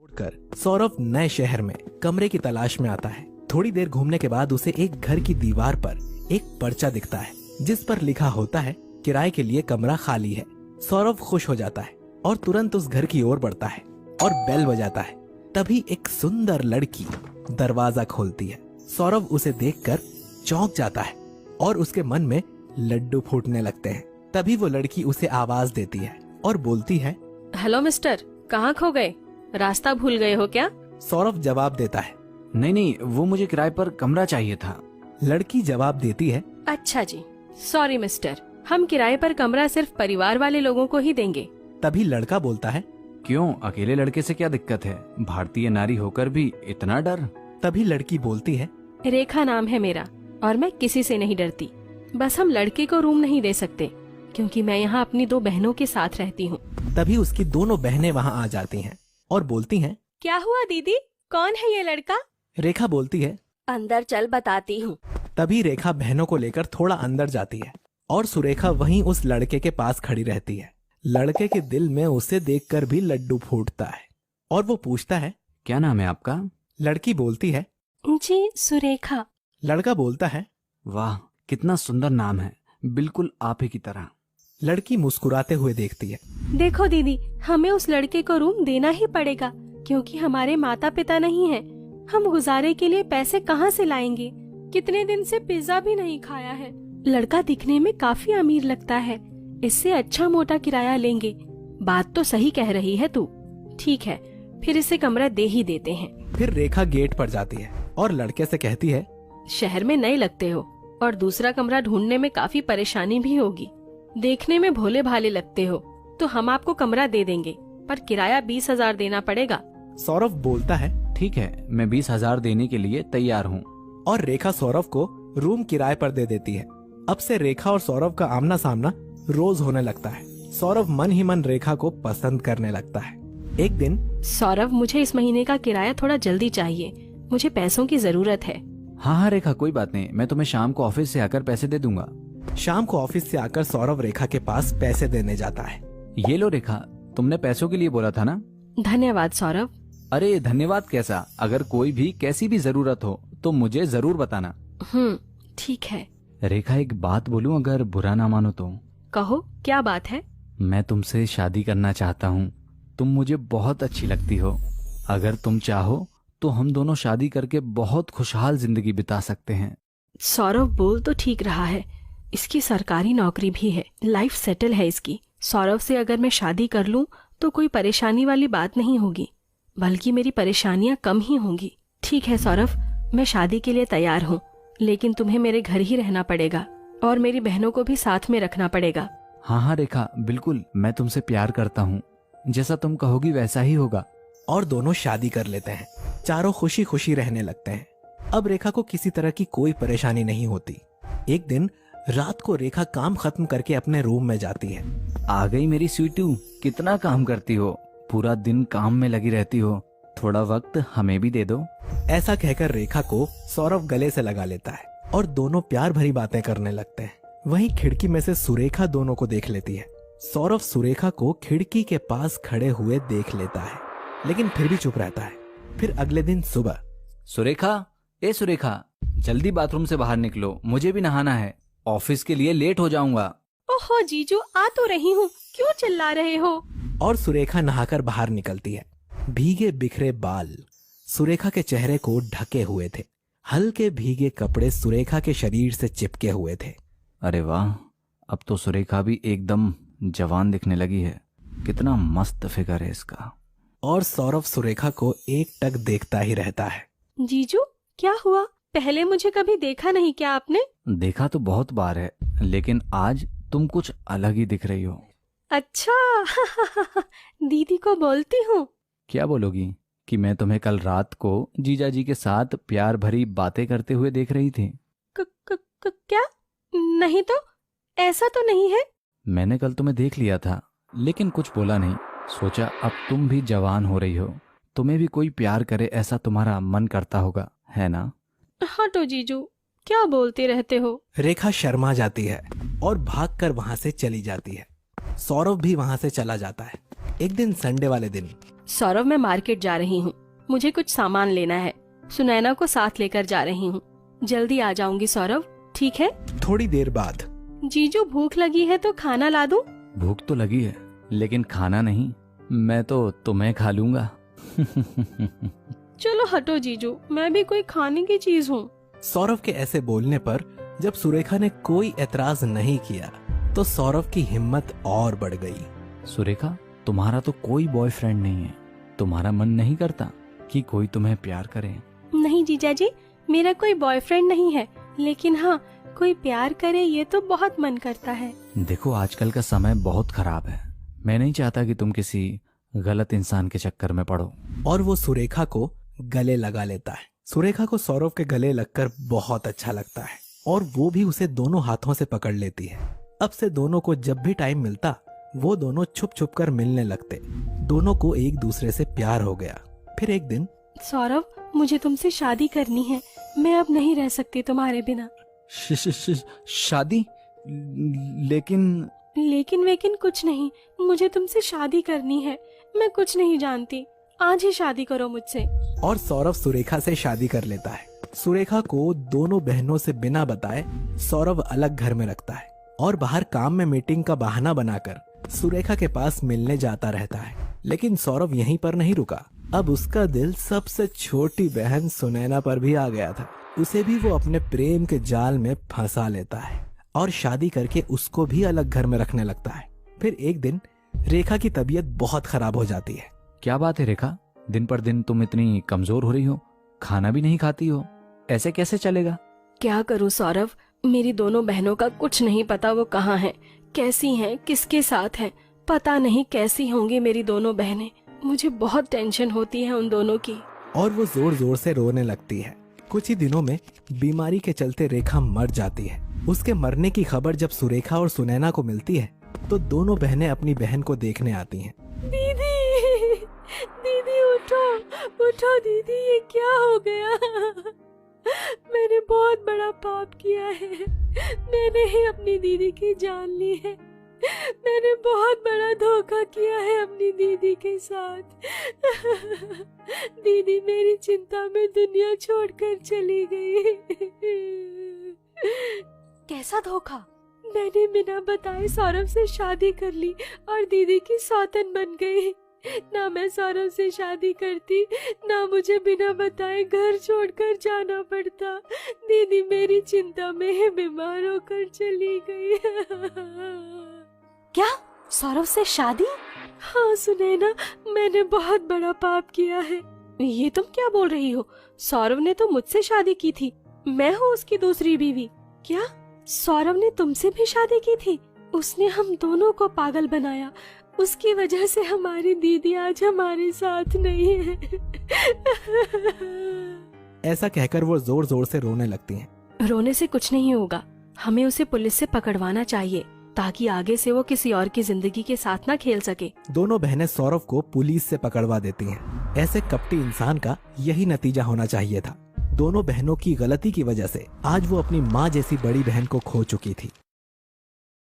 छोड़कर सौरभ नए शहर में कमरे की तलाश में आता है। थोड़ी देर घूमने के बाद उसे एक घर की दीवार पर एक पर्चा दिखता है जिस पर लिखा होता है किराए के लिए कमरा खाली है। सौरभ खुश हो जाता है और तुरंत उस घर की ओर बढ़ता है और बेल बजाता है। तभी एक सुंदर लड़की दरवाजा खोलती है। सौरभ उसे देखकर चौंक जाता है और उसके मन में लड्डू फूटने लगते हैं। तभी वो लड़की उसे आवाज देती है और बोलती है, हेलो मिस्टर, कहाँ खो गए? रास्ता भूल गए हो क्या? सौरभ जवाब देता है, नहीं, वो मुझे किराए पर कमरा चाहिए था। लड़की जवाब देती है, अच्छा जी, सॉरी मिस्टर, हम किराए पर कमरा सिर्फ परिवार वाले लोगों को ही देंगे। तभी लड़का बोलता है, क्यों, अकेले लड़के से क्या दिक्कत है? भारतीय नारी होकर भी इतना डर? तभी लड़की बोलती है, रेखा नाम है मेरा और मैं किसी से नहीं डरती। बस हम लड़के को रूम नहीं दे सकते क्योंकि मैं यहाँ अपनी 2 बहनों के साथ रहती हूँ। तभी उसकी दोनों बहनें वहाँ आ जाती हैं और बोलती हैं, क्या हुआ दीदी, कौन है ये लड़का? रेखा बोलती है, अंदर चल बताती हूँ। तभी रेखा बहनों को लेकर थोड़ा अंदर जाती है और सुरेखा वहीं उस लड़के के पास खड़ी रहती है। लड़के के दिल में उसे देखकर भी लड्डू फूटता है और वो पूछता है, क्या नाम है आपका? लड़की बोलती है, जी सुरेखा। लड़का बोलता है, वाह, कितना सुंदर नाम है, बिल्कुल आप ही की तरह। लड़की मुस्कुराते हुए देखती है। देखो दीदी, हमें उस लड़के को रूम देना ही पड़ेगा क्योंकि हमारे माता पिता नहीं हैं। हम गुजारे के लिए पैसे कहाँ से लाएंगे? कितने दिन से पिज्जा भी नहीं खाया है। लड़का दिखने में काफी अमीर लगता है, इससे अच्छा मोटा किराया लेंगे। बात तो सही कह रही है तू। ठीक है, फिर इसे कमरा दे ही देते हैं। फिर रेखा गेट पर जाती है और लड़के से कहती है, शहर में नए लगते हो और दूसरा कमरा ढूंढने में काफी परेशानी भी होगी। देखने में भोले भाले लगते हो तो हम आपको कमरा दे देंगे, पर किराया 20,000 देना पड़ेगा। सौरभ बोलता है, ठीक है, मैं 20,000 देने के लिए तैयार हूँ। और रेखा सौरभ को रूम किराए पर दे देती है। अब से रेखा और सौरभ का आमना सामना रोज होने लगता है। सौरभ मन ही मन रेखा को पसंद करने लगता है। एक दिन, सौरभ, मुझे इस महीने का किराया थोड़ा जल्दी चाहिए, मुझे पैसों की जरूरत है। हाँ रेखा, कोई बात नहीं, मैं तुम्हें शाम को ऑफिस से आकर पैसे दे दूंगा। शाम को ऑफिस से आकर सौरभ रेखा के पास पैसे देने जाता है। ये लो रेखा, तुमने पैसों के लिए बोला था ना? धन्यवाद सौरभ। अरे धन्यवाद कैसा, अगर कोई भी कैसी भी जरूरत हो तो मुझे जरूर बताना। ठीक है। रेखा, एक बात बोलूं, अगर बुरा ना मानो तो? कहो, क्या बात है? मैं तुमसे शादी करना चाहता हूँ। तुम मुझे बहुत अच्छी लगती हो। अगर तुम चाहो तो हम दोनों शादी करके बहुत खुशहाल जिंदगी बिता सकते हैं। सौरभ बोल तो ठीक रहा है, इसकी सरकारी नौकरी भी है, लाइफ सेटल है इसकी। सौरभ से अगर मैं शादी कर लूं तो कोई परेशानी वाली बात नहीं होगी, बल्कि मेरी परेशानियां कम ही होंगी। ठीक है सौरभ, मैं शादी के लिए तैयार हूँ, लेकिन तुम्हें मेरे घर ही रहना पड़ेगा और मेरी बहनों को भी साथ में रखना पड़ेगा। हाँ रेखा, बिल्कुल, मैं तुमसे प्यार करता हूँ, जैसा तुम कहोगी वैसा ही होगा। और दोनों शादी कर लेते हैं। चारों खुशी खुशी रहने लगते हैं। अब रेखा को किसी तरह की कोई परेशानी नहीं होती। एक दिन रात को रेखा काम खत्म करके अपने रूम में जाती है। आ गई मेरी स्वीटू, कितना काम करती हो, पूरा दिन काम में लगी रहती हो, थोड़ा वक्त हमें भी दे दो। ऐसा कहकर रेखा को सौरभ गले से लगा लेता है और दोनों प्यार भरी बातें करने लगते हैं। वहीं खिड़की में से सुरेखा दोनों को देख लेती है। सौरभ सुरेखा को खिड़की के पास खड़े हुए देख लेता है, लेकिन फिर भी चुप रहता है। फिर अगले दिन सुबह, सुरेखा, ए सुरेखा, जल्दी बाथरूम से बाहर निकलो, मुझे भी नहाना है, ऑफिस के लिए लेट हो जाऊंगा। ओहो जीजू, आ तो रही हूँ, क्यों चिल्ला रहे हो? और सुरेखा नहाकर बाहर निकलती है। भीगे बिखरे बाल सुरेखा के चेहरे को ढके हुए थे। हल्के भीगे कपड़े सुरेखा के शरीर से चिपके हुए थे। अरे वाह, अब तो सुरेखा भी एकदम जवान दिखने लगी है, कितना मस्त फिगर है इसका। और सौरभ सुरेखा को एक टक देखता ही रहता है। जीजू, क्या हुआ? पहले मुझे कभी देखा नहीं क्या आपने? देखा तो बहुत बार है, लेकिन आज तुम कुछ अलग ही दिख रही हो। अच्छा दीदी को बोलती हूँ। क्या बोलोगी कि मैं तुम्हें कल रात को जीजा जी के साथ प्यार भरी बातें करते हुए देख रही थी? क्या? नहीं तो, ऐसा तो नहीं है। मैंने कल तुम्हें देख लिया था, लेकिन कुछ बोला नहीं। सोचा अब तुम भी जवान हो रही हो, तुम्हें भी कोई प्यार करे ऐसा तुम्हारा मन करता होगा, है ना? हाँ तो जीजू, क्या बोलते रहते हो? रेखा शर्मा जाती है और भागकर वहां से चली जाती है। सौरभ भी वहां से चला जाता है। एक दिन संडे वाले दिन सौरभ, मैं मार्केट जा रही हूँ, मुझे कुछ सामान लेना है। सुनैना को साथ लेकर जा रही हूँ, जल्दी आ जाऊंगी सौरभ, ठीक है? थोड़ी देर बाद जीजू, भूख लगी है तो खाना ला दूं? भूख तो लगी है, लेकिन खाना नहीं, मैं तो तुम्हें खा लूंगा। चलो हटो जीजू, मैं भी कोई खाने की चीज हूँ। सौरभ के ऐसे बोलने पर जब सुरेखा ने कोई एतराज नहीं किया तो सौरभ की हिम्मत और बढ़ गई। सुरेखा, तुम्हारा तो कोई बॉयफ्रेंड नहीं है, तुम्हारा मन नहीं करता कि कोई तुम्हें प्यार करे? नहीं जीजा जी, मेरा कोई बॉयफ्रेंड नहीं है, लेकिन हाँ, कोई प्यार करे ये तो बहुत मन करता है। देखो, आजकल का समय बहुत खराब है, मैं नहीं चाहता कि तुम किसी गलत इंसान के चक्कर में पड़ो। और वो सुरेखा को गले लगा लेता है। सुरेखा को सौरभ के गले लगकर बहुत अच्छा लगता है और वो भी उसे दोनों हाथों से पकड़ लेती है। अब से दोनों को जब भी टाइम मिलता वो दोनों छुप छुप कर मिलने लगते। दोनों को एक दूसरे से प्यार हो गया। फिर एक दिन, सौरभ, मुझे तुमसे शादी करनी है, मैं अब नहीं रह सकती तुम्हारे बिना। शादी? लेकिन वेकिन कुछ नहीं, मुझे तुमसे शादी करनी है, मैं कुछ नहीं जानती, आज ही शादी करो मुझसे। और सौरभ सुरेखा से शादी कर लेता है। सुरेखा को दोनों बहनों से बिना बताए सौरभ अलग घर में रखता है और बाहर काम में मीटिंग का बहाना बनाकर सुरेखा के पास मिलने जाता रहता है। लेकिन सौरभ यहीं पर नहीं रुका। अब उसका दिल सबसे छोटी बहन सुनैना पर भी आ गया था। उसे भी वो अपने प्रेम के जाल में फंसा लेता है और शादी करके उसको भी अलग घर में रखने लगता है। फिर एक दिन रेखा की तबीयत बहुत खराब हो जाती है। क्या बात है रेखा, दिन पर दिन तुम इतनी कमजोर हो रही हो, खाना भी नहीं खाती हो, ऐसे कैसे चलेगा? क्या करूं सौरभ, मेरी दोनों बहनों का कुछ नहीं पता वो कहाँ हैं, कैसी हैं, किसके साथ हैं, पता नहीं कैसी होंगी मेरी दोनों बहनें। मुझे बहुत टेंशन होती है उन दोनों की। और वो जोर जोर से रोने लगती है। कुछ ही दिनों में बीमारी के चलते रेखा मर जाती है। उसके मरने की खबर जब सुरेखा और सुनैना को मिलती है तो दोनों बहनें अपनी बहन को देखने आती हैं। दीदी, दीदी उठो, उठो दीदी, ये क्या हो गया? मैंने बहुत बड़ा पाप किया है, मैंने ही अपनी दीदी की जान ली है, मैंने बहुत बड़ा धोखा किया है अपनी दीदी के साथ। दीदी मेरी चिंता में दुनिया छोड़कर चली गई। कैसा धोखा? मैंने बिना बताए सौरभ से शादी कर ली और दीदी की सौतन बन गई। ना मैं सौरभ से शादी करती, ना मुझे बिना बताए घर छोड़कर जाना पड़ता। दीदी मेरी चिंता में ही बीमार होकर चली गई। क्या? सौरभ से शादी? हाँ सुनैना, मैंने बहुत बड़ा पाप किया है। ये तुम क्या बोल रही हो? सौरभ ने तो मुझसे शादी की थी, मैं हूँ उसकी दूसरी बीवी। क्या सौरभ ने तुमसे भी शादी की थी? उसने हम दोनों को पागल बनाया, उसकी वजह से हमारी दीदी आज हमारे साथ नहीं है। ऐसा कहकर वो जोर जोर से रोने लगती हैं। रोने से कुछ नहीं होगा, हमें उसे पुलिस से पकड़वाना चाहिए ताकि आगे से वो किसी और की जिंदगी के साथ ना खेल सके। दोनों बहनें सौरभ को पुलिस से पकड़वा देती हैं। ऐसे कपटी इंसान का यही नतीजा होना चाहिए था। दोनों बहनों की गलती की वजह से आज वो अपनी माँ जैसी बड़ी बहन को खो चुकी थी।